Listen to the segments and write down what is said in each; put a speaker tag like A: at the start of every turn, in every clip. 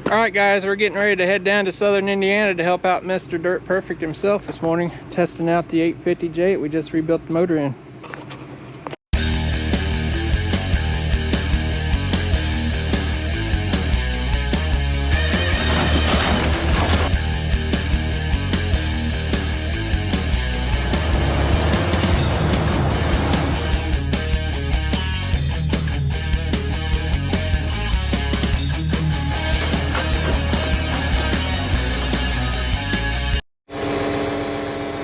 A: Alright guys, we're getting ready to head down to southern Indiana to help out Mr. Dirt Perfect himself this morning, testing out the 850J we just rebuilt the motor in.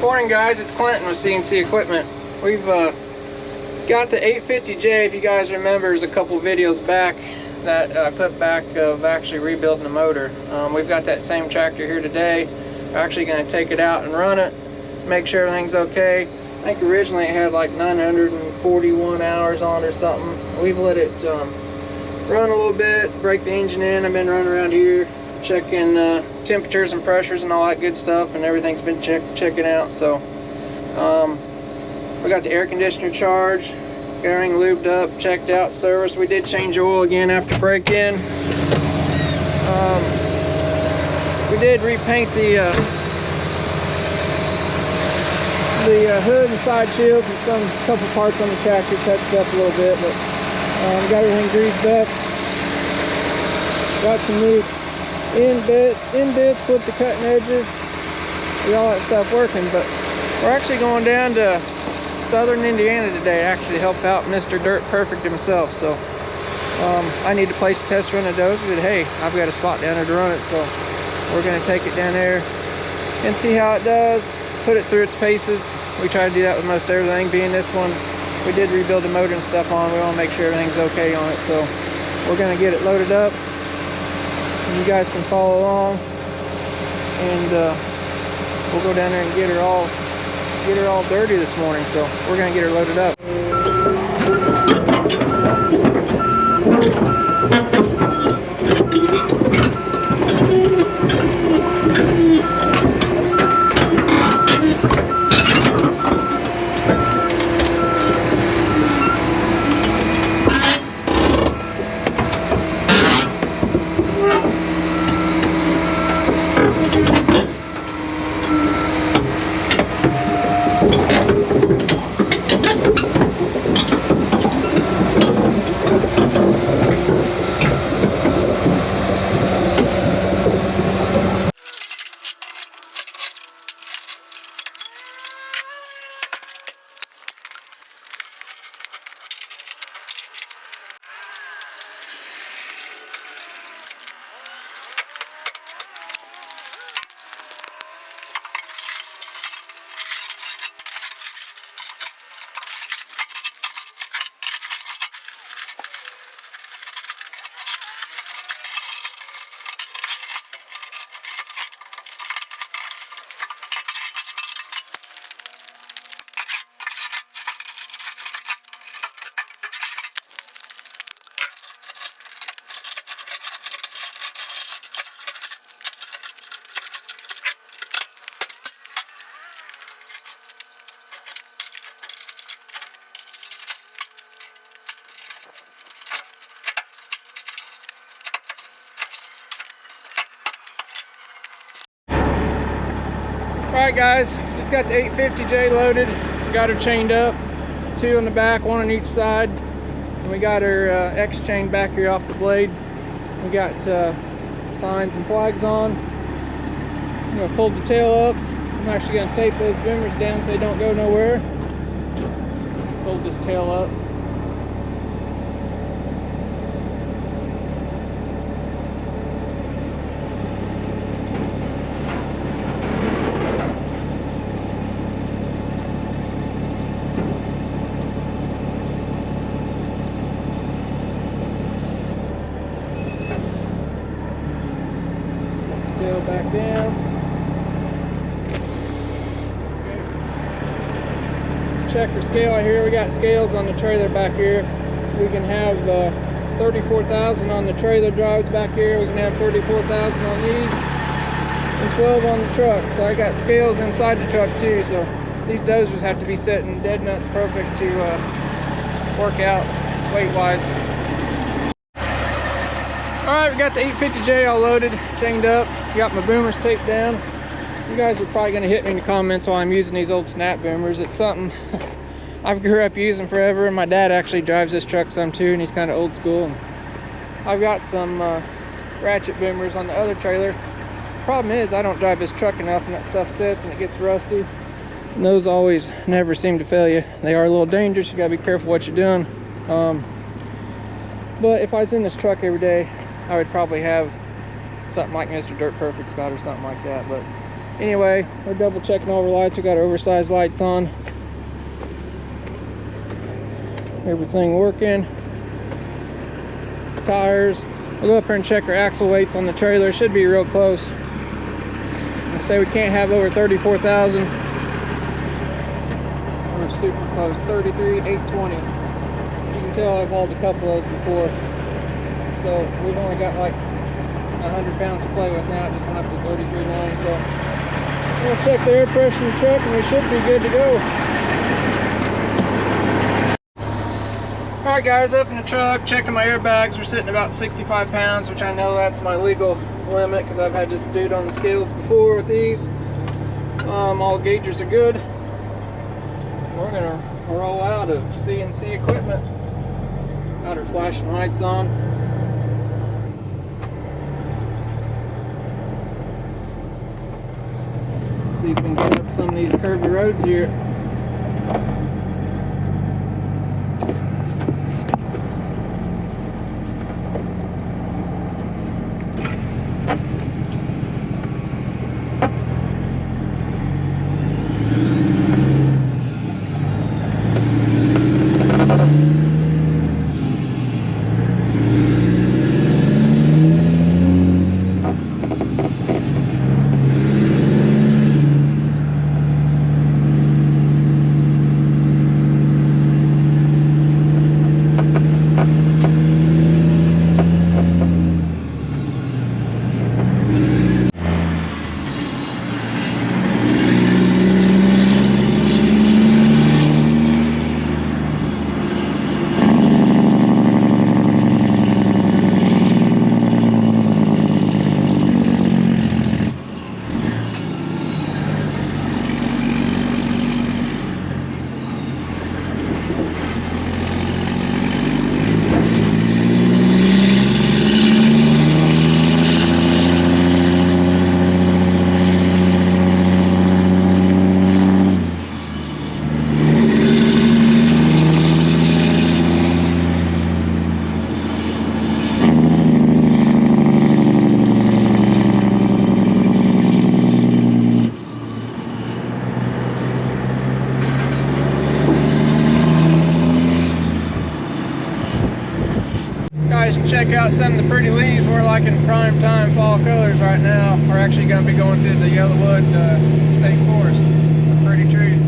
A: Morning guys, it's Clinton with CNC Equipment. We've got the 850J, if you guys remember, there's a couple videos back that I put back of actually rebuilding the motor. We've got that same tractor here today. We're actually going to take it out and run it, make sure everything's okay. I think originally it had like 941 hours on it or something. We've let it run a little bit, break the engine in. I've been running around here checking temperatures and pressures and all that good stuff, and everything's been checking out. So we got the air conditioner charged, got everything lubed up, checked out, serviced. We did change oil again after break-in. We did repaint the hood and side shields and some couple parts on the tractor, touched up a little bit, but got everything greased up. Got some new end bits, flipped the cutting edges, get all that stuff working. But we're actually going down to southern Indiana today, actually help out Mr. Dirt Perfect himself. So I need to place a test run of Dozer, but hey, I've got a spot down there to run it, so we're going to take it down there and see how it does, put it through its paces. We try to do that with most everything. Being this one, we did rebuild the motor and stuff on, we want to make sure everything's okay on it. So we're going to get it loaded up. You guys can follow along, and we'll go down there and get her all dirty this morning. So we're gonna get her loaded up. Alright guys, just got the 850J loaded, got her chained up, 2 on the back, 1 on each side, and we got her X chained back here off the blade. We got signs and flags on. I'm going to fold the tail up. I'm actually going to tape those boomers down so they don't go nowhere. Fold this tail up. Tail back down. Checker scale out here. We got scales on the trailer back here. We can have 34,000 on the trailer drives back here. We can have 34,000 on these and 12 on the truck. So I got scales inside the truck too. So these dozers have to be setting dead nuts perfect to work out weight wise. Alright, we got the 850J all loaded, chained up. Got my boomers taped down. You guys are probably going to hit me in the comments while I'm using these old snap boomers. It's something I've grew up using forever, and my dad actually drives this truck some too, and he's kind of old school. And I've got some ratchet boomers on the other trailer. Problem is, I don't drive this truck enough, and that stuff sits and it gets rusty. And those always never seem to fail you. They are a little dangerous. You gotta be careful what you're doing. But if I was in this truck every day, I would probably have something like Mr. Dirt Perfect's got or something like that. But anyway, we're double checking all our lights. We got our oversized lights on. Everything working. Tires. We'll go up here and check our axle weights on the trailer. It should be real close. I say we can't have over 34,000. We're super close. 33,820. You can tell I've hauled a couple of those before. So we've only got like 100 pounds to play with now. It just went up to 33.9. So we'll check the air pressure in the truck and we should be good to go. Alright guys, up in the truck, checking my airbags. We're sitting about 65 pounds, which I know that's my legal limit because I've had this dude on the scales before with these. All gauges are good. We're gonna roll out of CNC equipment. Got our flashing lights on. See if we can get up some of these curvy roads here. Check out some of the pretty leaves. We're like in prime time fall colors right now. We're actually going to be going through the Yellowwood State Forest. Pretty trees.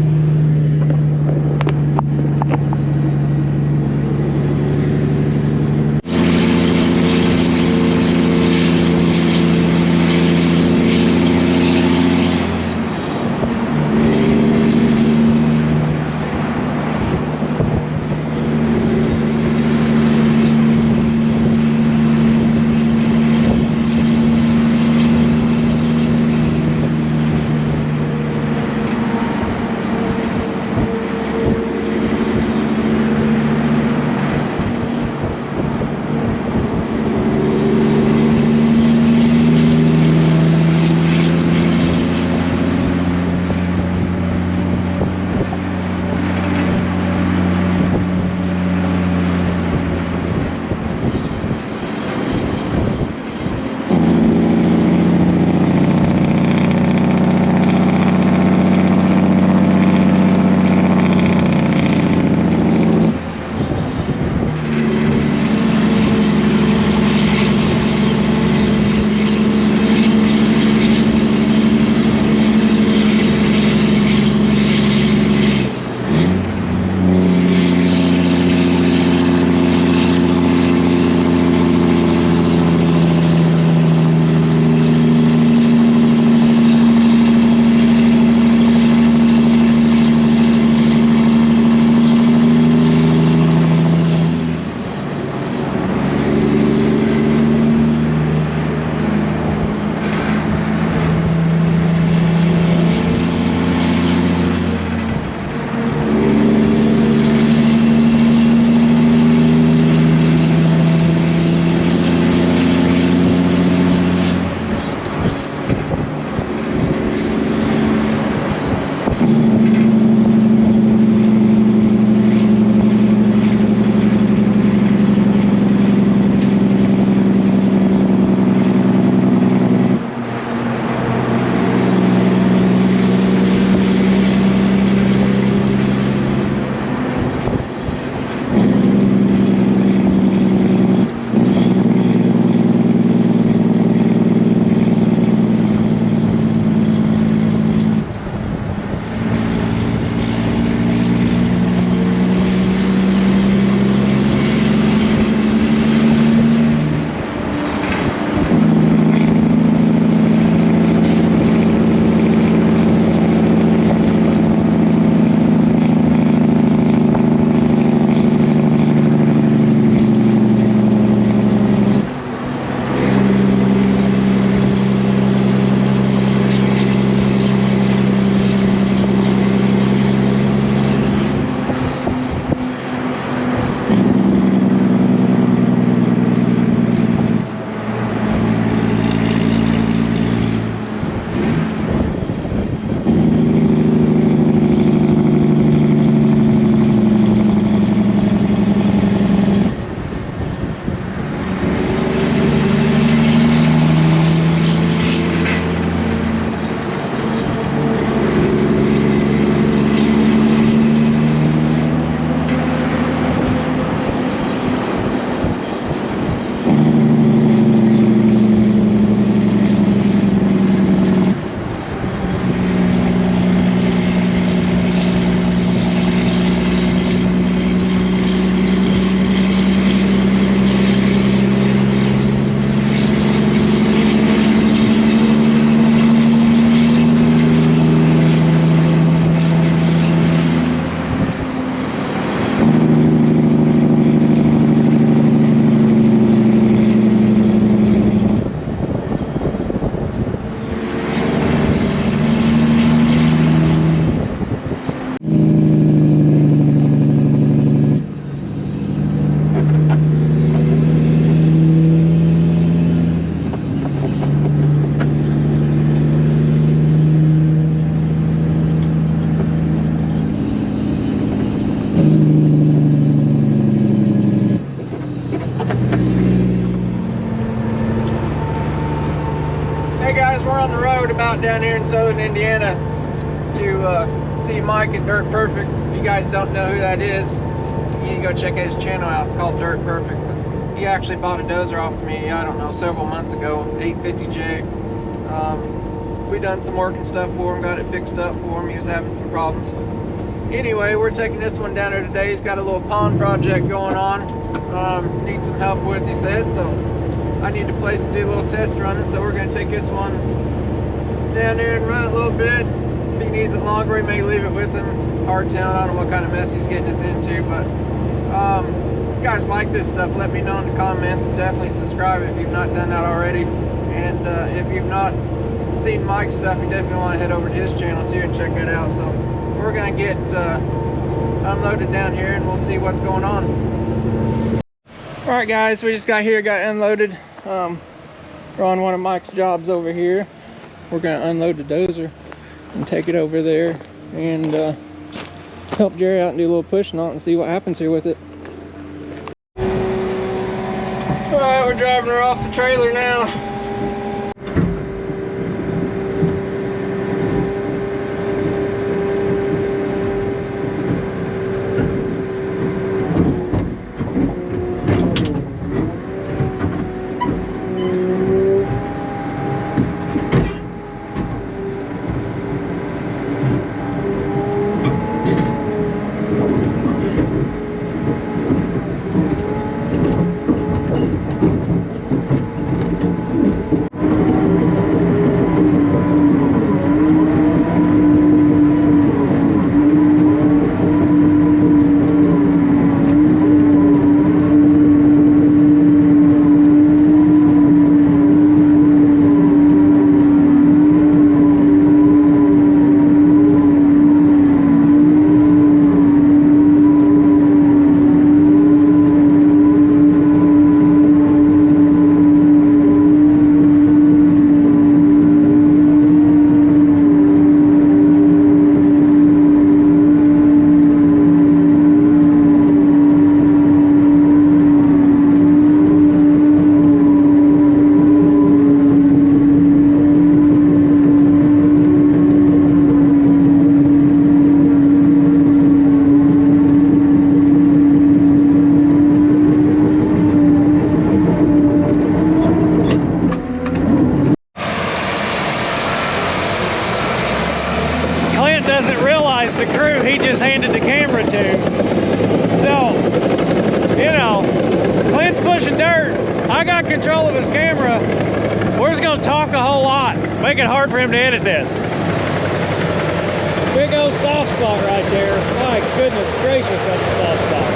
A: Hey guys, we're on the road about down here in southern Indiana to see Mike at Dirt Perfect. If you guys don't know who that is, you need to go check his channel out. It's called Dirt Perfect. He actually bought a dozer off of me, I don't know, several months ago, 850J. We done some work and stuff for him, got it fixed up for him. He was having some problems. Anyway, we're taking this one down there today. He's got a little pond project going on. Needs some help with, he said, so I need a place to do a little test running, so we're going to take this one down there and run it a little bit. If he needs it longer, he may leave it with him. Hard town, I don't know what kind of mess he's getting us into, but if you guys like this stuff, let me know in the comments, and definitely subscribe if you've not done that already. And if you've not seen Mike's stuff, you definitely want to head over to his channel too and check that out. So we're going to get unloaded down here and we'll see what's going on. Alright guys, we just got here, got unloaded. We're on one of Mike's jobs over here. We're going to unload the dozer and take it over there and help Jerry out and do a little pushing on it and see what happens here with it. Alright, we're driving her off the trailer now. Doesn't realize the crew he just handed the camera to. So, you know, Clint's pushing dirt. I got control of his camera. We're just gonna talk a whole lot. Make it hard for him to edit this. Big old soft spot right there. My goodness gracious, that's a soft spot.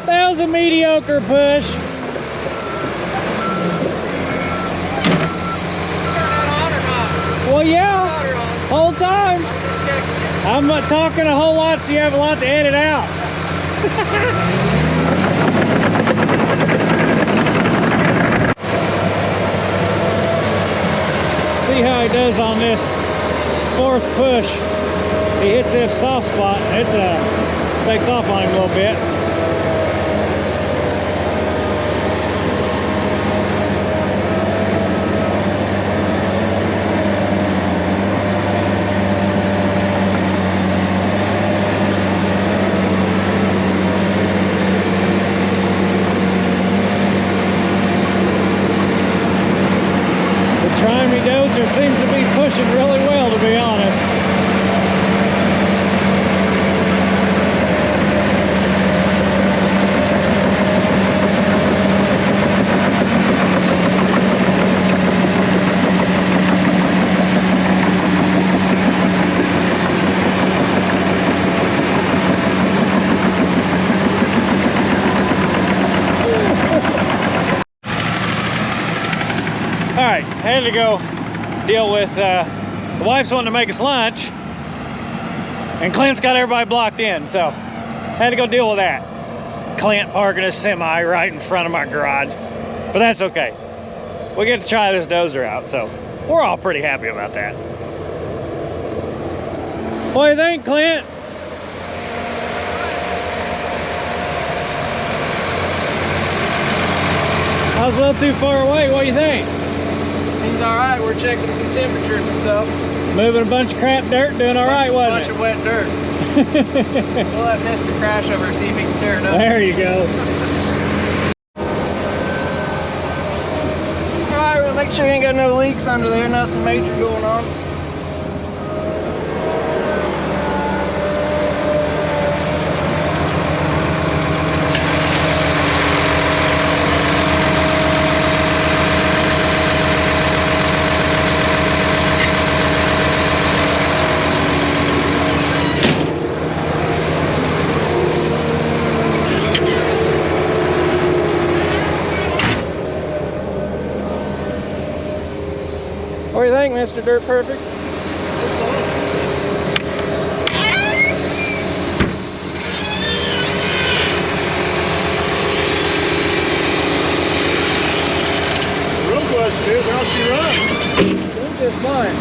A: That was a mediocre push. Turn that on or not? Well, yeah, whole time. I'm not talking a whole lot, so you have a lot to edit out. See how he does on this fourth push. He hits this soft spot, it takes off on him a little bit. Dozer seems to be pushing really well, to be honest.
B: had to go deal with the wife's wanting to make us lunch, and Clint's got everybody blocked in, so had to go deal with that. Clint parking his semi right in front of my garage, but that's okay. We get to try this Dozer out, so we're all pretty happy about that. What do you think, Clint? I was a little too far away. What do you think?
A: Seems all right. We're checking some temperatures and stuff.
B: Moving a bunch of crap dirt, doing all right, wasn't it?
A: A bunch of wet dirt. We'll let Mr. crash over and see if he can tear it up.
B: There you go.
A: All right, we'll make sure you ain't got no leaks under there, nothing major going on. What do you think, Mr. Dirt Perfect?
C: That's awesome. The real question is, how'd she run?
A: Doing just fine.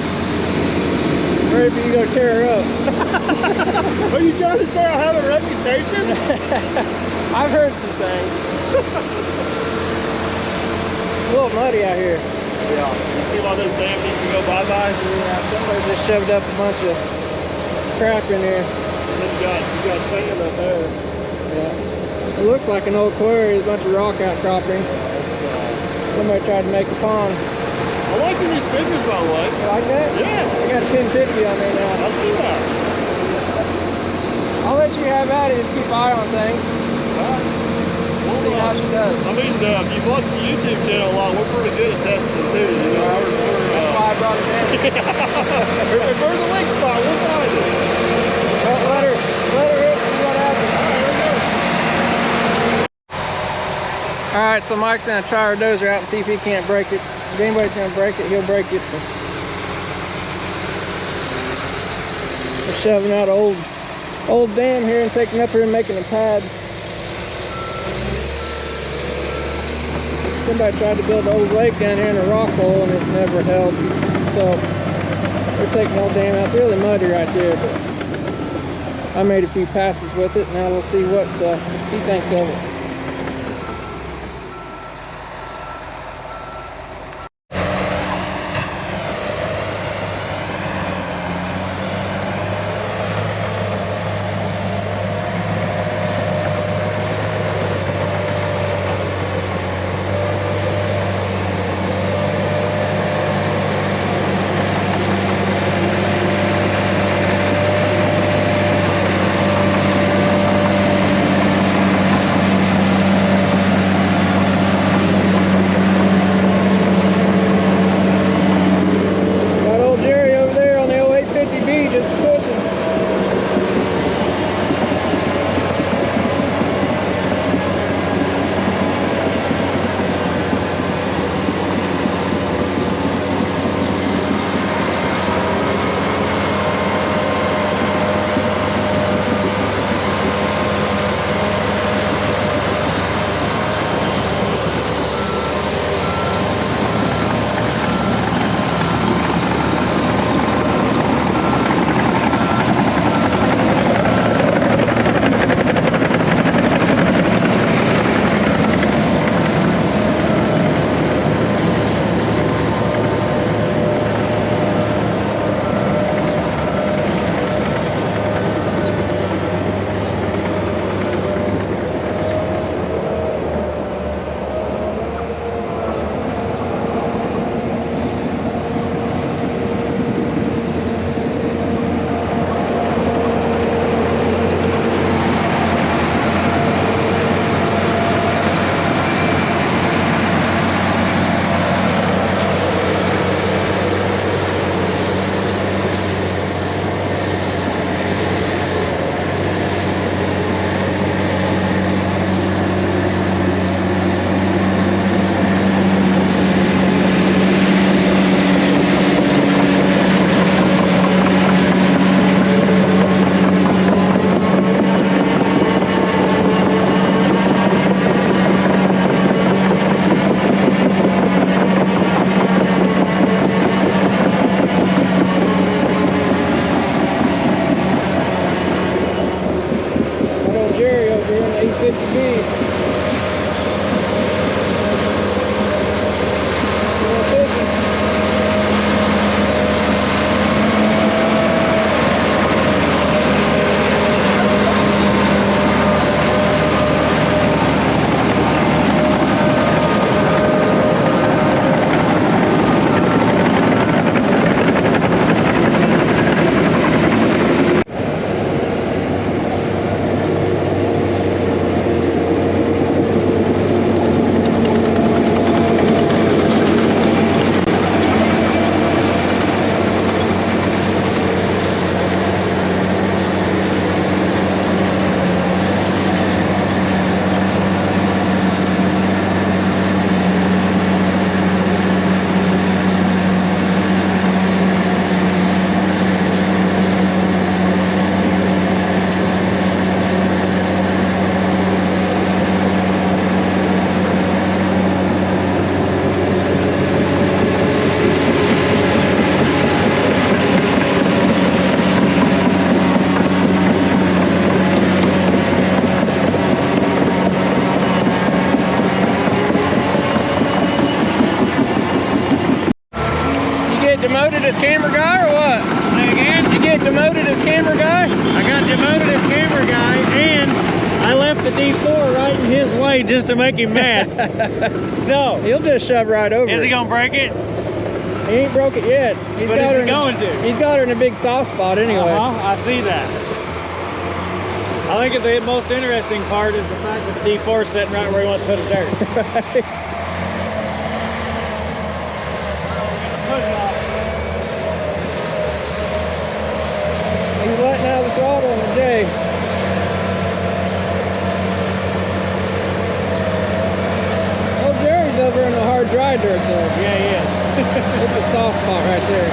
A: Ready for you to go tear her up.
C: Are you trying to say I have a reputation?
A: I've heard some things. It's a little muddy out here.
C: Yeah. You see why this dam needs to go bye-bye?
A: Yeah, somebody just shoved up a bunch of crap in here.
C: And then you got sand up there.
A: Yeah. It looks like an old quarry, a bunch of rock outcroppings. Somebody tried to make a pond.
C: I like your new stickers, by the way.
A: You like that?
C: Yeah.
A: I got a 1050 on there now.
C: I see that.
A: I'll let you have at it, just keep an eye on things.
C: Well,
A: See how she does.
C: I mean, if you've watched the YouTube channel a lot, we're pretty good at testing them too. You know,
A: That's why I brought it in.
C: if there's a weak spot, we'll find it.
A: Let her hit, see what happens. Alright, so Mike's gonna try our Dozer out and see if he can't break it. If anybody's gonna break it, he'll break it. So we're shoving out an old dam here and taking up here and making a pad. Somebody tried to build an old lake down here in a rock hole and it's never held. So we're taking the old dam out. It's really muddy right there, but I made a few passes with it. Now we'll see what he thinks of it. as camera guy or what?
B: Say again?
A: Did you get demoted as camera guy?
B: I got demoted as camera guy, and I left the D4 right in his way just to make him mad. So,
A: He'll just shove right over
B: is he
A: it.
B: gonna break it?
A: He ain't broke it yet. He's
B: But
A: got
B: is
A: her
B: he
A: in
B: going to?
A: He's got her in a big soft spot anyway.
B: I see that. I think the most interesting part is the fact that the D4 is sitting right where he wants to put his dirt. Push it off.
A: He's letting out the throttle on the J. Oh, Jerry's over in the hard dry dirt though.
B: Yeah, he is.
A: It's a soft spot right there.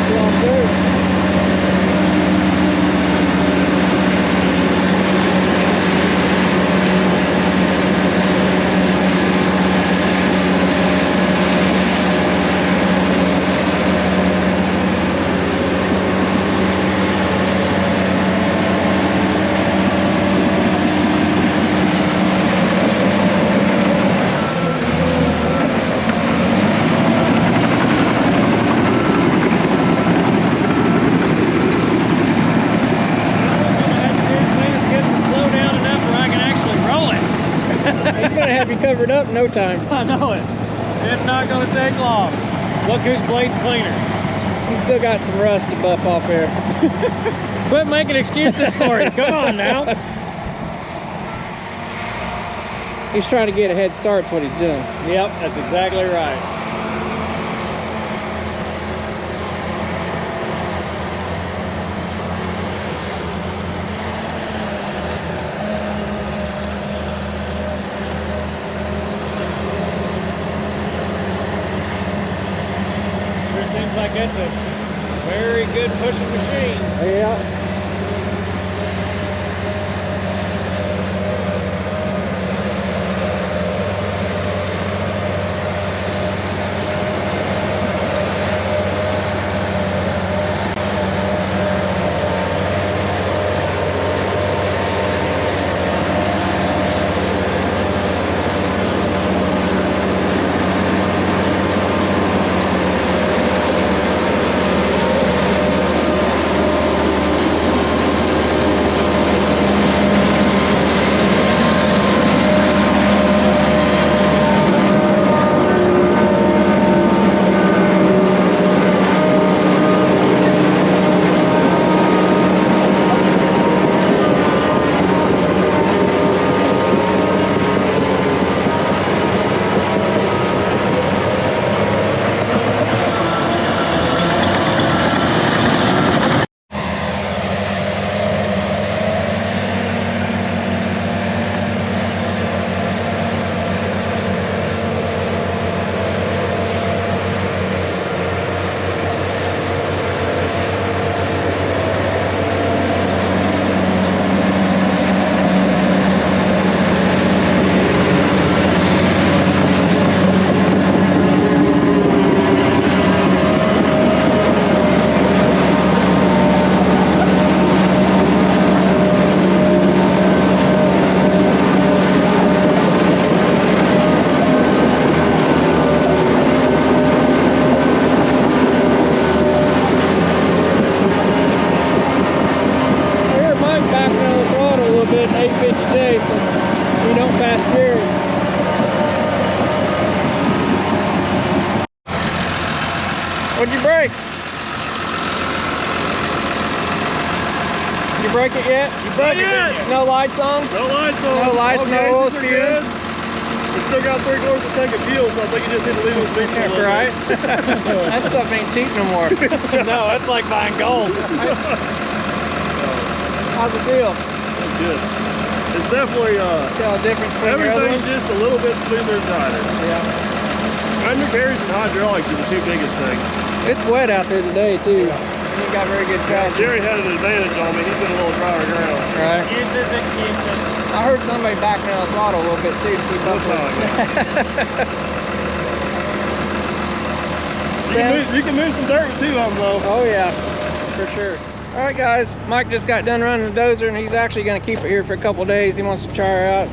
A: Soft dirt. He's gonna have you covered up in no time.
B: I know it. It's not going to take long. Look whose blade's cleaner.
A: He's still got some rust to buff off there.
B: Quit making excuses for him. Come on now.
A: He's trying to get a head start, that's what he's doing.
B: Yep, that's exactly right. Sure seems like that's a very good pushing machine.
A: Yeah. What'd you break? Did you break it yet?
C: You broke it, didn't you?
A: No lights on?
C: No lights on.
A: No lights,
C: okay,
A: no oil
C: pretty
A: spewing?
C: good. We still got 3/4 to take a fuel, so I think you just need to leave it be for a little
A: Right?
C: bit.
A: That stuff ain't cheap no more.
B: No, that's like buying gold.
A: How's it feel?
C: It's good. It's definitely,
A: Tell a difference between your other
C: everything's
A: ones?
C: just a little bit smoother and tighter.
A: Yeah.
C: Undercarriage and hydraulics are the two biggest things.
A: It's wet out there today too. You got very good traction.
C: Jerry had an advantage on me. He's been a little drier ground.
A: Right.
B: Excuses.
A: I heard somebody backing on the throttle a little bit too to keep up with it.
C: You can move some dirt with two of them though.
A: Oh yeah, for sure. All right, guys, Mike just got done running the dozer, and he's actually going to keep it here for a couple days. He wants to try her out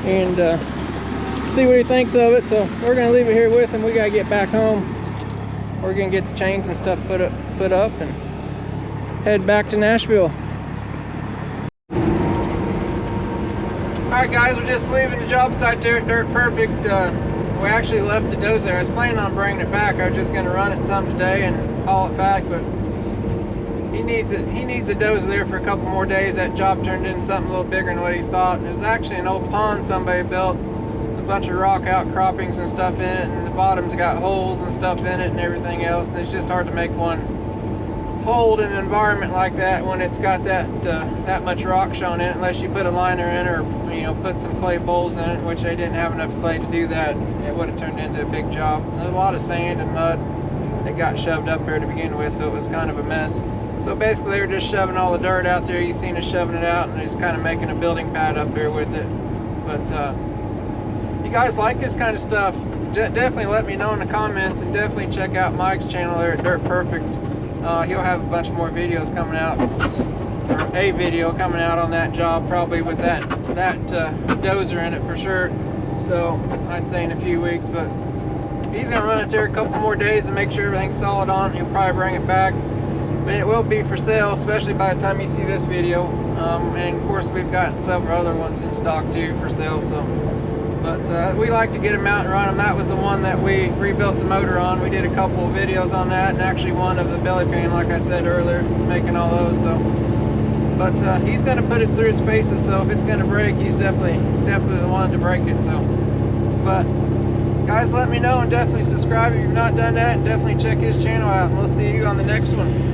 A: and see what he thinks of it. So we're going to leave it here with him. We got to get back home. We're going to get the chains and stuff put up and head back to Nashville. All right, guys, we're just leaving the job site there at Dirt Perfect. We actually left the dozer. I was planning on bringing it back. I was just going to run it some today and haul it back, but he needs a dozer there for a couple more days. That job turned into something a little bigger than what he thought. And it was actually an old pond somebody built, a bunch of rock outcroppings and stuff in it, and the bottom's got holes and stuff in it and everything else. And it's just hard to make one hold in an environment like that when it's got that much rock shown in it, unless you put a liner in or put some clay bowls in it, which they didn't have enough clay to do that. It would have turned into a big job. There's a lot of sand and mud that got shoved up there to begin with, so it was kind of a mess. So basically they were just shoving all the dirt out there. You've seen us shoving it out, and they're just kind of making a building pad up there with it. But you guys like this kind of stuff, definitely let me know in the comments, and definitely check out Mike's channel there at Dirt Perfect. He'll have a bunch more videos coming out, or a video coming out on that job, probably with that dozer in it for sure. So I'd say in a few weeks, but he's gonna run it there a couple more days and make sure everything's solid on it. He'll probably bring it back, but it will be for sale, especially by the time you see this video. And of course we've got several other ones in stock too for sale. So, but we like to get them out and run them. That was the one that we rebuilt the motor on. We did a couple of videos on that, and actually one of the belly pan, like I said earlier, making all those. So, but he's going to put it through its paces. So if it's going to break, he's definitely the one to break it. So, but guys, let me know, and definitely subscribe if you've not done that. And definitely check his channel out, and we'll see you on the next one.